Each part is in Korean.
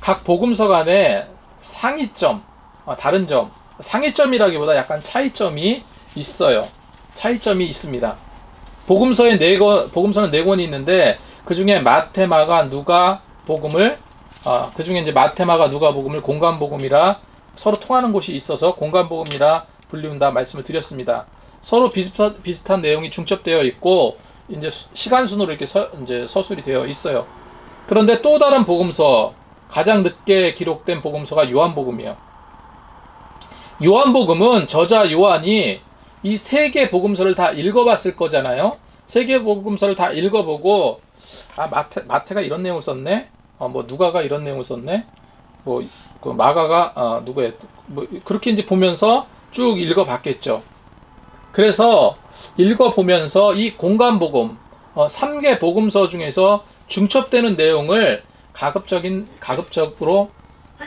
각 복음서 간에 상이점, 다른 점, 상이점이라기보다 약간 차이점이 있어요. 차이점이 있습니다. 복음서에 복음서는 4권이 있는데 그 중에 마태, 마가, 누가 복음을 그 중에 이제 마태, 마가, 누가 복음을 공간 복음이라 서로 통하는 곳이 있어서 공간 복음이라 불리운다 말씀을 드렸습니다. 서로 비슷한 내용이 중첩되어 있고 이제 시간 순으로 이렇게 이제 서술이 되어 있어요. 그런데 또 다른 복음서, 가장 늦게 기록된 복음서가 요한복음이에요. 요한복음은 저자 요한이 이 3개 복음서를 다 읽어봤을 거잖아요. 3개 복음서를 다 읽어보고 마태가 이런 내용을 썼네. 뭐 누가가 이런 내용을 썼네. 뭐 그 마가가 누구의 뭐 그렇게 이제 보면서 쭉 읽어봤겠죠. 그래서 읽어보면서 이 공간복음 3개 복음서 중에서 중첩되는 내용을 가급적으로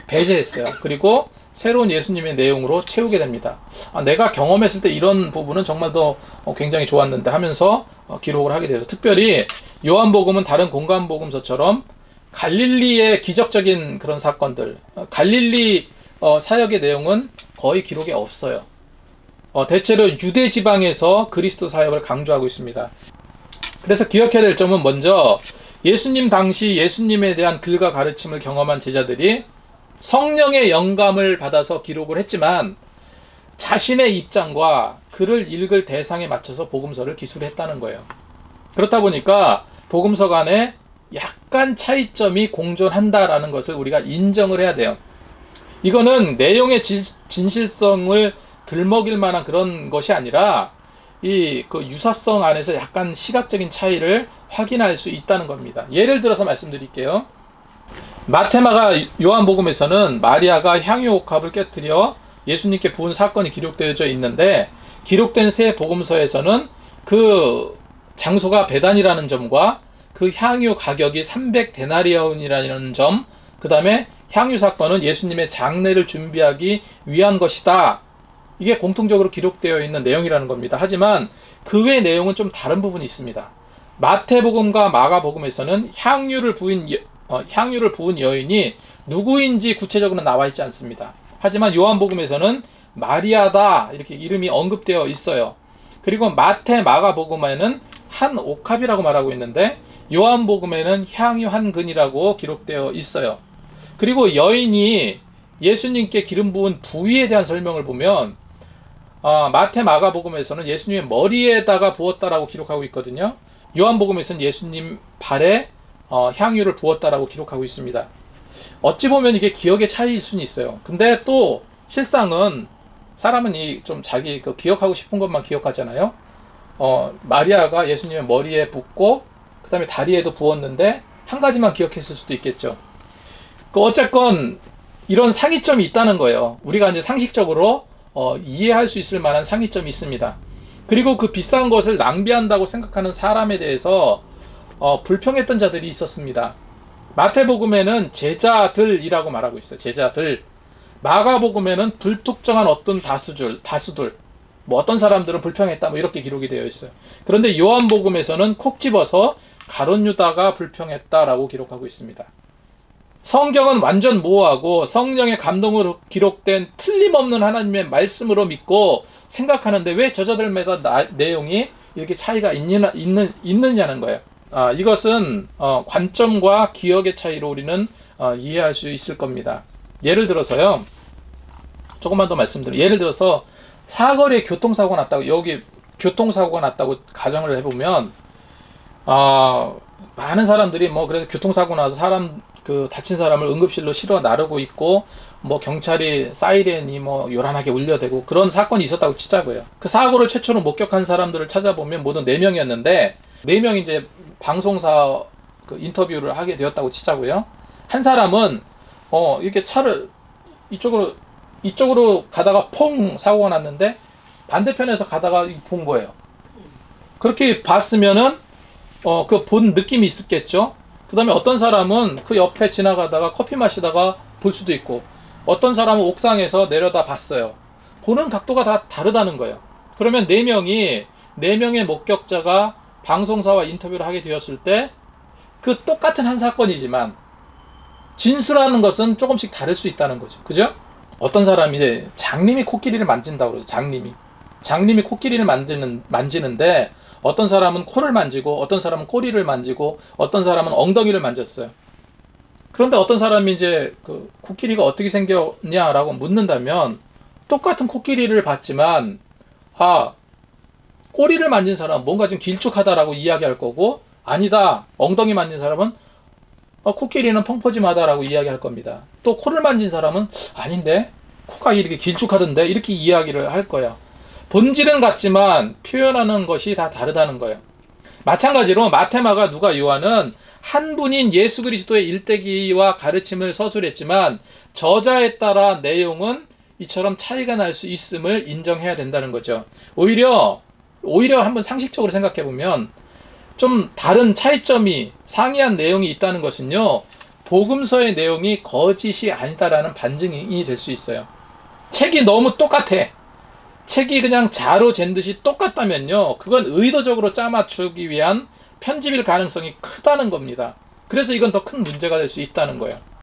배제했어요. 그리고 새로운 예수님의 내용으로 채우게 됩니다. 내가 경험했을 때 이런 부분은 정말 더 굉장히 좋았는데 하면서 기록을 하게 돼서, 특별히 요한복음은 다른 공간복음서처럼 갈릴리의 기적적인 그런 사건들, 갈릴리 사역의 내용은 거의 기록에 없어요. 대체로 유대 지방에서 그리스도 사역을 강조하고 있습니다. 그래서 기억해야 될 점은, 먼저 예수님 당시 예수님에 대한 글과 가르침을 경험한 제자들이 성령의 영감을 받아서 기록을 했지만 자신의 입장과 글을 읽을 대상에 맞춰서 복음서를 기술했다는 거예요. 그렇다 보니까 복음서 간에 약간 차이점이 공존한다라는 것을 우리가 인정을 해야 돼요. 이거는 내용의 진실성을 들먹일 만한 그런 것이 아니라 그 유사성 안에서 약간 시각적인 차이를 확인할 수 있다는 겁니다. 예를 들어서 말씀드릴게요. 마테마가 요한복음에서는 마리아가 향유옥합을 깨뜨려 예수님께 부은 사건이 기록되어져 있는데, 기록된 세 복음서에서는 그 장소가 베단이라는 점과 그 향유 가격이 300데나리온이라는 점, 그 다음에 향유 사건은 예수님의 장례를 준비하기 위한 것이다, 이게 공통적으로 기록되어 있는 내용이라는 겁니다. 하지만 그 외의 내용은 좀 다른 부분이 있습니다. 마태복음과 마가복음에서는 향유를 부은 여인이 누구인지 구체적으로 나와 있지 않습니다. 하지만 요한복음에서는 마리아다 이렇게 이름이 언급되어 있어요. 그리고 마태, 마가복음에는 한 옥합이라고 말하고 있는데 요한복음에는 향유 한 근이라고 기록되어 있어요. 그리고 여인이 예수님께 기름 부은 부위에 대한 설명을 보면 마태, 마가복음에서는 예수님의 머리에다가 부었다라고 기록하고 있거든요. 요한복음에서는 예수님 발에 향유를 부었다라고 기록하고 있습니다. 어찌 보면 이게 기억의 차이일 수는 있어요. 근데 또 실상은 사람은 좀 자기 기억하고 싶은 것만 기억하잖아요. 마리아가 예수님의 머리에 붓고 그 다음에 다리에도 부었는데 한 가지만 기억했을 수도 있겠죠. 어쨌건 이런 상이점이 있다는 거예요. 우리가 이제 상식적으로 이해할 수 있을 만한 상이점이 있습니다. 그리고 그 비싼 것을 낭비한다고 생각하는 사람에 대해서 불평했던 자들이 있었습니다. 마태복음에는 제자들이라고 말하고 있어요. 제자들. 마가복음에는 불특정한 어떤 다수들, 뭐 어떤 사람들은 불평했다, 뭐 이렇게 기록이 되어 있어요. 그런데 요한복음에서는 콕 집어서 가룟 유다가 불평했다라고 기록하고 있습니다. 성경은 완전 모호하고 성령의 감동으로 기록된 틀림없는 하나님의 말씀으로 믿고 생각하는데 왜 저자들마다 내용이 이렇게 차이가 있느냐는 거예요. 이것은 관점과 기억의 차이로 우리는 이해할 수 있을 겁니다. 예를 들어서요, 조금만 더 말씀드려요. 예를 들어서 사거리에 교통사고가 났다고, 여기 교통사고가 났다고 가정을 해보면 많은 사람들이 그래서 교통사고 나서 다친 사람을 응급실로 실어 나르고 있고, 경찰이 사이렌이 요란하게 울려대고 그런 사건이 있었다고 치자고요. 그 사고를 최초로 목격한 사람들을 찾아보면 모두 4명이었는데 4명이 이제 방송사 인터뷰를 하게 되었다고 치자고요. 한 사람은 이렇게 차를 이쪽으로 가다가 퐁 사고가 났는데 반대편에서 가다가 본 거예요. 그렇게 봤으면은 그 본 느낌이 있었겠죠. 그 다음에 어떤 사람은 그 옆에 지나가다가 커피 마시다가 볼 수도 있고, 어떤 사람은 옥상에서 내려다 봤어요. 보는 각도가 다 다르다는 거예요. 그러면 4명의 목격자가 방송사와 인터뷰를 하게 되었을 때 그 똑같은 한 사건이지만 진수라는 것은 조금씩 다를 수 있다는 거죠. 그죠? 어떤 사람이 이제 장님이 코끼리를 만진다고 그러죠. 장님이 코끼리를 만지는데 어떤 사람은 코를 만지고 어떤 사람은 꼬리를 만지고 어떤 사람은 엉덩이를 만졌어요. 그런데 어떤 사람이 이제 그 코끼리가 어떻게 생겼냐라고 묻는다면 똑같은 코끼리를 봤지만 꼬리를 만진 사람은 뭔가 좀 길쭉하다라고 이야기할 거고, 아니다, 엉덩이 만진 사람은 코끼리는 펑퍼짐하다라고 이야기할 겁니다. 또 코를 만진 사람은 아닌데 코가 이렇게 길쭉하던데 이렇게 이야기를 할 거예요. 본질은 같지만 표현하는 것이 다 다르다는 거예요. 마찬가지로 마테마가 누가 요한은 한 분인 예수 그리스도의 일대기와 가르침을 서술했지만 저자에 따라 내용은 이처럼 차이가 날 수 있음을 인정해야 된다는 거죠. 오히려 한번 상식적으로 생각해 보면 좀 다른 차이점이 상이한 내용이 있다는 것은요, 복음서의 내용이 거짓이 아니다라는 반증이 될 수 있어요. 책이 너무 똑같아. 책이 그냥 자로 잰 듯이 똑같다면요, 그건 의도적으로 짜맞추기 위한 편집일 가능성이 크다는 겁니다. 그래서 이건 더 큰 문제가 될 수 있다는 거예요.